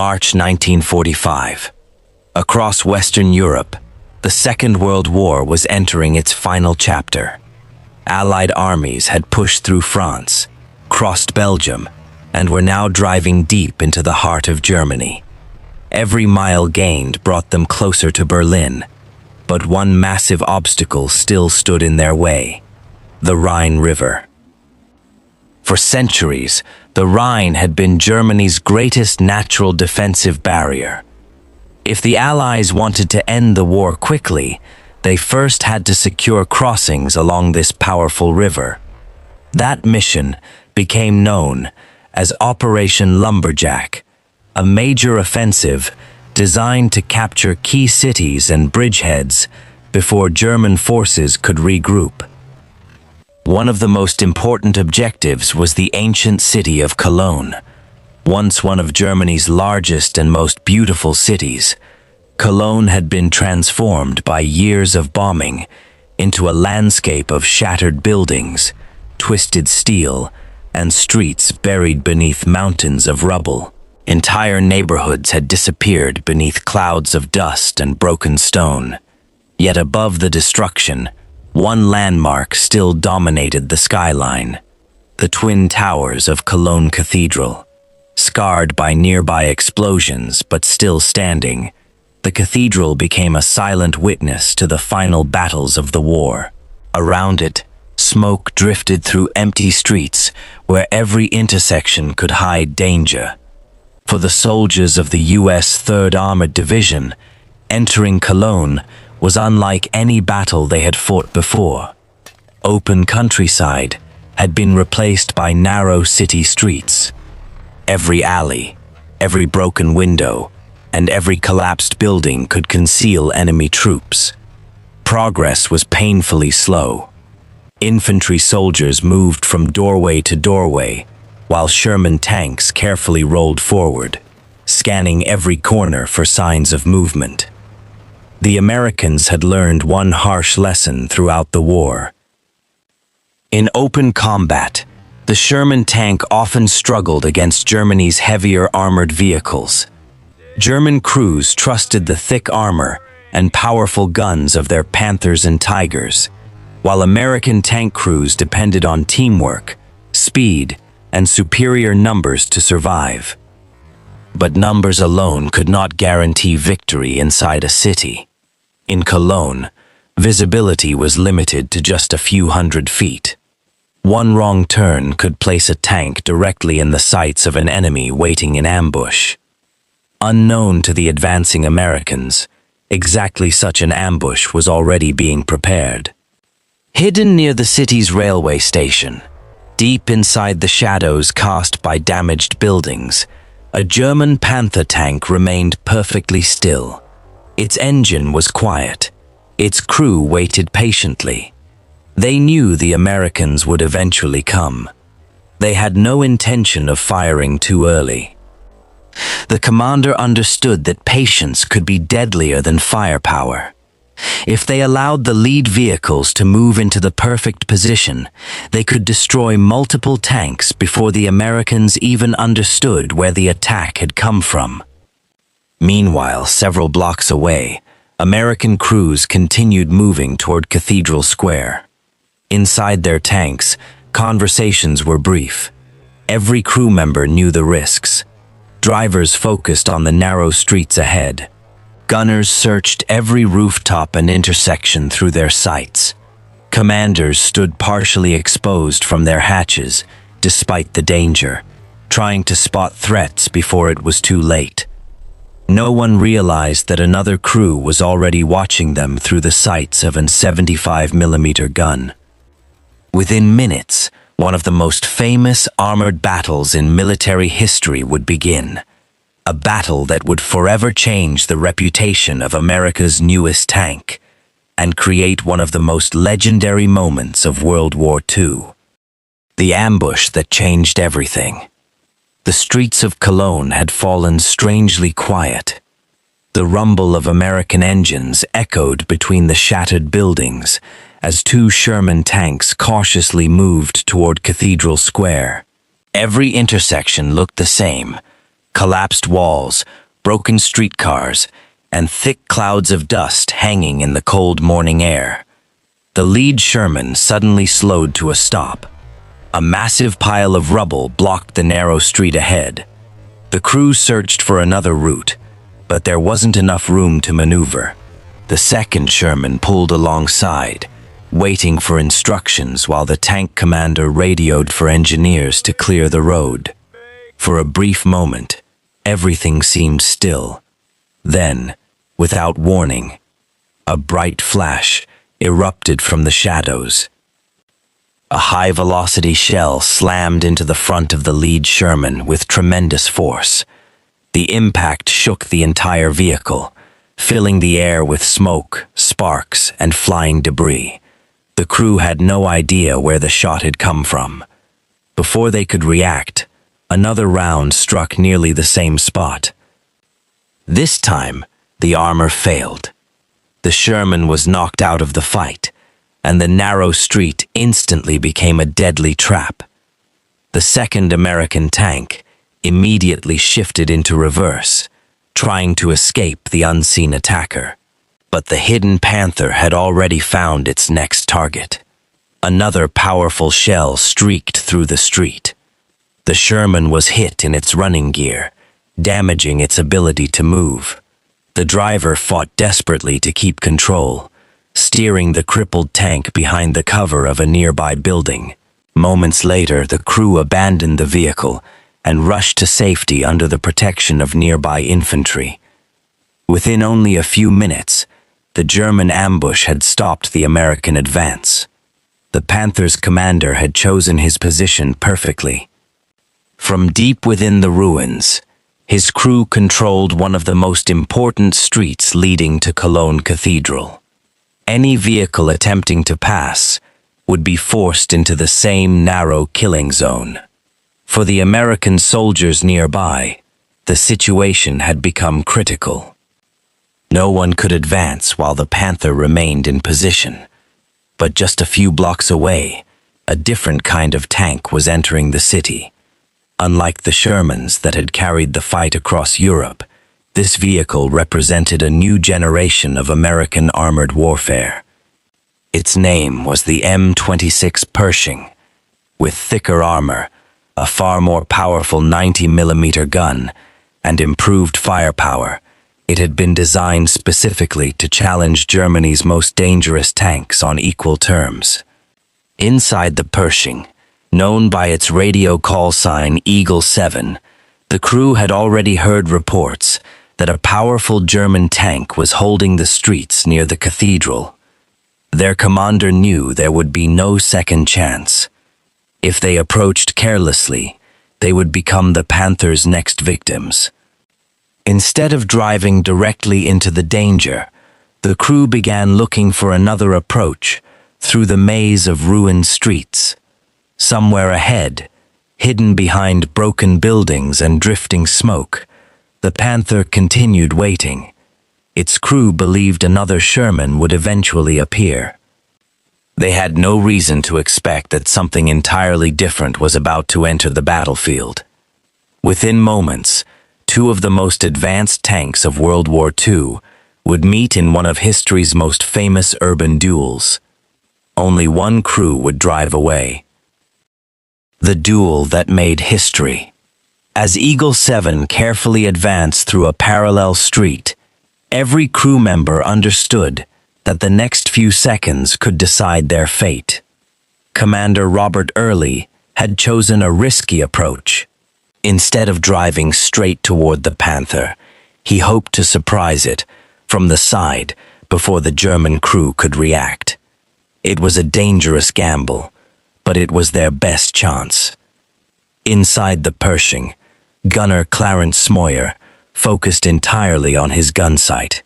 March 1945. Across Western Europe, the Second World War was entering its final chapter. Allied armies had pushed through France, crossed Belgium, and were now driving deep into the heart of Germany. Every mile gained brought them closer to Berlin, but one massive obstacle still stood in their way: the Rhine River. For centuries, the Rhine had been Germany's greatest natural defensive barrier. If the Allies wanted to end the war quickly, they first had to secure crossings along this powerful river. That mission became known as Operation Lumberjack, a major offensive designed to capture key cities and bridgeheads before German forces could regroup. One of the most important objectives was the ancient city of Cologne. Once one of Germany's largest and most beautiful cities, Cologne had been transformed by years of bombing into a landscape of shattered buildings, twisted steel, and streets buried beneath mountains of rubble. Entire neighborhoods had disappeared beneath clouds of dust and broken stone. Yet above the destruction, one landmark still dominated the skyline: the twin towers of Cologne Cathedral. Scarred by nearby explosions but still standing, the cathedral became a silent witness to the final battles of the war. Around it, smoke drifted through empty streets where every intersection could hide danger. For the soldiers of the U.S. 3rd Armored Division, entering Cologne was unlike any battle they had fought before. Open countryside had been replaced by narrow city streets. Every alley, every broken window, and every collapsed building could conceal enemy troops. Progress was painfully slow. Infantry soldiers moved from doorway to doorway, while Sherman tanks carefully rolled forward, scanning every corner for signs of movement. The Americans had learned one harsh lesson throughout the war. In open combat, the Sherman tank often struggled against Germany's heavier armored vehicles. German crews trusted the thick armor and powerful guns of their Panthers and Tigers, while American tank crews depended on teamwork, speed, and superior numbers to survive. But numbers alone could not guarantee victory inside a city. In Cologne, visibility was limited to just a few hundred feet. One wrong turn could place a tank directly in the sights of an enemy waiting in ambush. Unknown to the advancing Americans, exactly such an ambush was already being prepared. Hidden near the city's railway station, deep inside the shadows cast by damaged buildings, a German Panther tank remained perfectly still. Its engine was quiet. Its crew waited patiently. They knew the Americans would eventually come. They had no intention of firing too early. The commander understood that patience could be deadlier than firepower. If they allowed the lead vehicles to move into the perfect position, they could destroy multiple tanks before the Americans even understood where the attack had come from. Meanwhile, several blocks away, American crews continued moving toward Cathedral Square. Inside their tanks, conversations were brief. Every crew member knew the risks. Drivers focused on the narrow streets ahead. Gunners searched every rooftop and intersection through their sights. Commanders stood partially exposed from their hatches, despite the danger, trying to spot threats before it was too late. No one realized that another crew was already watching them through the sights of a 75mm gun. Within minutes, one of the most famous armored battles in military history would begin. A battle that would forever change the reputation of America's newest tank and create one of the most legendary moments of World War II. The ambush that changed everything. The streets of Cologne had fallen strangely quiet. The rumble of American engines echoed between the shattered buildings as two Sherman tanks cautiously moved toward Cathedral Square. Every intersection looked the same: collapsed walls, broken streetcars, and thick clouds of dust hanging in the cold morning air. The lead Sherman suddenly slowed to a stop. A massive pile of rubble blocked the narrow street ahead. The crew searched for another route, but there wasn't enough room to maneuver. The second Sherman pulled alongside, waiting for instructions while the tank commander radioed for engineers to clear the road. For a brief moment, everything seemed still. Then, without warning, a bright flash erupted from the shadows. A high-velocity shell slammed into the front of the lead Sherman with tremendous force. The impact shook the entire vehicle, filling the air with smoke, sparks, and flying debris. The crew had no idea where the shot had come from. Before they could react, another round struck nearly the same spot. This time, the armor failed. The Sherman was knocked out of the fight, and the narrow street instantly became a deadly trap. The second American tank immediately shifted into reverse, trying to escape the unseen attacker. But the hidden Panther had already found its next target. Another powerful shell streaked through the street. The Sherman was hit in its running gear, damaging its ability to move. The driver fought desperately to keep control, steering the crippled tank behind the cover of a nearby building. Moments later, the crew abandoned the vehicle and rushed to safety under the protection of nearby infantry. Within only a few minutes, the German ambush had stopped the American advance. The Panther's commander had chosen his position perfectly. From deep within the ruins, his crew controlled one of the most important streets leading to Cologne Cathedral. Any vehicle attempting to pass would be forced into the same narrow killing zone. For the American soldiers nearby, the situation had become critical. No one could advance while the Panther remained in position. But just a few blocks away, a different kind of tank was entering the city. Unlike the Shermans that had carried the fight across Europe, this vehicle represented a new generation of American armored warfare. Its name was the M26 Pershing. With thicker armor, a far more powerful 90mm gun, and improved firepower, it had been designed specifically to challenge Germany's most dangerous tanks on equal terms. Inside the Pershing, known by its radio call sign Eagle 7, the crew had already heard reports that a powerful German tank was holding the streets near the cathedral. Their commander knew there would be no second chance. If they approached carelessly, they would become the Panther's next victims. Instead of driving directly into the danger, the crew began looking for another approach through the maze of ruined streets. Somewhere ahead, hidden behind broken buildings and drifting smoke, the Panther continued waiting. Its crew believed another Sherman would eventually appear. They had no reason to expect that something entirely different was about to enter the battlefield. Within moments, two of the most advanced tanks of World War II would meet in one of history's most famous urban duels. Only one crew would drive away. The duel that made history. As Eagle 7 carefully advanced through a parallel street, every crew member understood that the next few seconds could decide their fate. Commander Robert Earley had chosen a risky approach. Instead of driving straight toward the Panther, he hoped to surprise it from the side before the German crew could react. It was a dangerous gamble, but it was their best chance. Inside the Pershing, gunner Clarence Smoyer focused entirely on his gun sight.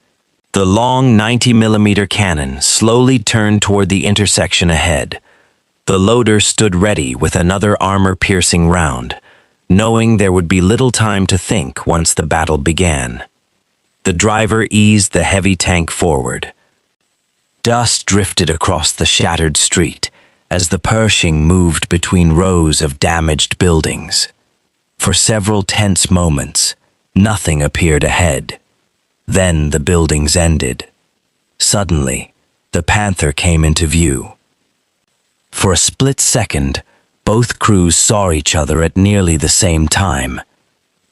The long 90mm cannon slowly turned toward the intersection ahead. The loader stood ready with another armor-piercing round, knowing there would be little time to think once the battle began. The driver eased the heavy tank forward. Dust drifted across the shattered street as the Pershing moved between rows of damaged buildings. For several tense moments, nothing appeared ahead. Then the buildings ended. Suddenly, the Panther came into view. For a split second, both crews saw each other at nearly the same time.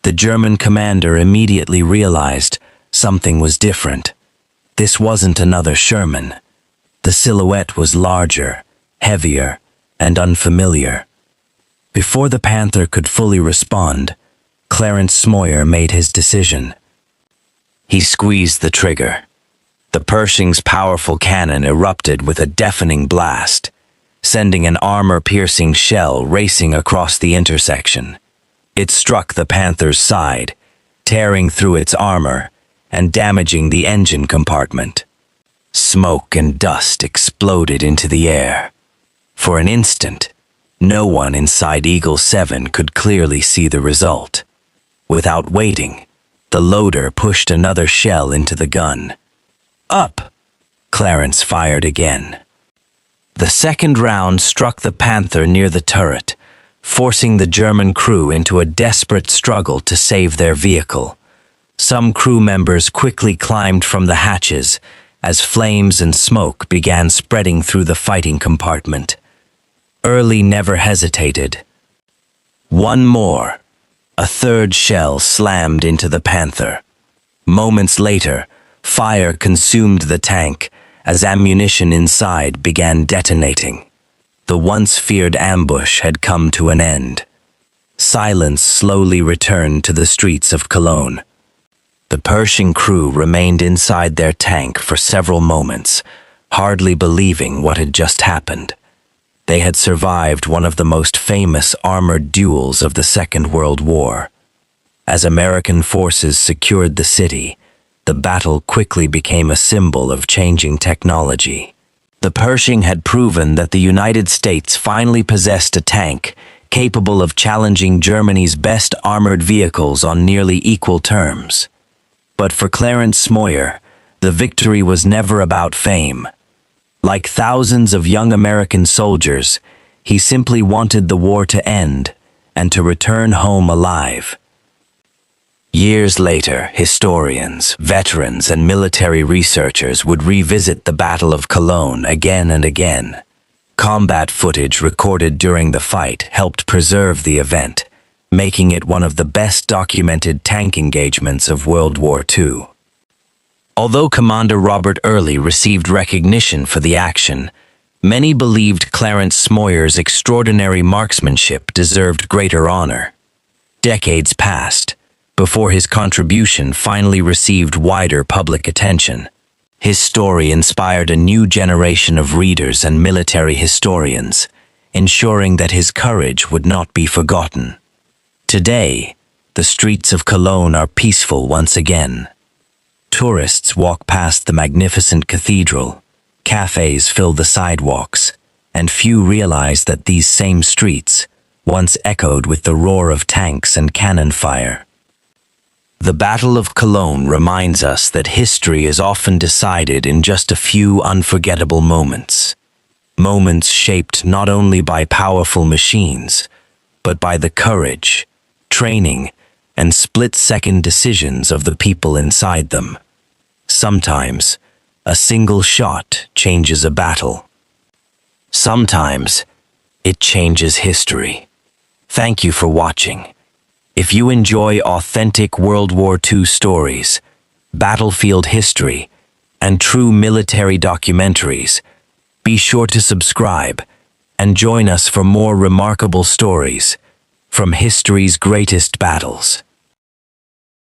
The German commander immediately realized something was different. This wasn't another Sherman. The silhouette was larger, heavier, and unfamiliar. Before the Panther could fully respond, Clarence Smoyer made his decision. He squeezed the trigger. The Pershing's powerful cannon erupted with a deafening blast, sending an armor-piercing shell racing across the intersection. It struck the Panther's side, tearing through its armor and damaging the engine compartment. Smoke and dust exploded into the air. For an instant, no one inside Eagle 7 could clearly see the result. Without waiting, the loader pushed another shell into the gun. Up! Clarence fired again. The second round struck the Panther near the turret, forcing the German crew into a desperate struggle to save their vehicle. Some crew members quickly climbed from the hatches as flames and smoke began spreading through the fighting compartment. Earley never hesitated. One more. A third shell slammed into the Panther. Moments later, fire consumed the tank as ammunition inside began detonating. The once feared ambush had come to an end. Silence slowly returned to the streets of Cologne. The Pershing crew remained inside their tank for several moments, hardly believing what had just happened. They had survived one of the most famous armored duels of the Second World War. As American forces secured the city, the battle quickly became a symbol of changing technology. The Pershing had proven that the United States finally possessed a tank capable of challenging Germany's best armored vehicles on nearly equal terms. But for Clarence Smoyer, the victory was never about fame. Like thousands of young American soldiers, he simply wanted the war to end and to return home alive. Years later, historians, veterans, and military researchers would revisit the Battle of Cologne again and again. Combat footage recorded during the fight helped preserve the event, making it one of the best documented tank engagements of World War II. Although Commander Robert Earley received recognition for the action, many believed Clarence Smoyer's extraordinary marksmanship deserved greater honor. Decades passed before his contribution finally received wider public attention. His story inspired a new generation of readers and military historians, ensuring that his courage would not be forgotten. Today, the streets of Cologne are peaceful once again. Tourists walk past the magnificent cathedral, cafes fill the sidewalks, and few realize that these same streets once echoed with the roar of tanks and cannon fire. The Battle of Cologne reminds us that history is often decided in just a few unforgettable moments. Moments shaped not only by powerful machines, but by the courage, training, and split-second decisions of the people inside them. Sometimes, a single shot changes a battle. Sometimes, it changes history. Thank you for watching. If you enjoy authentic World War II stories, battlefield history, and true military documentaries, be sure to subscribe and join us for more remarkable stories from history's greatest battles.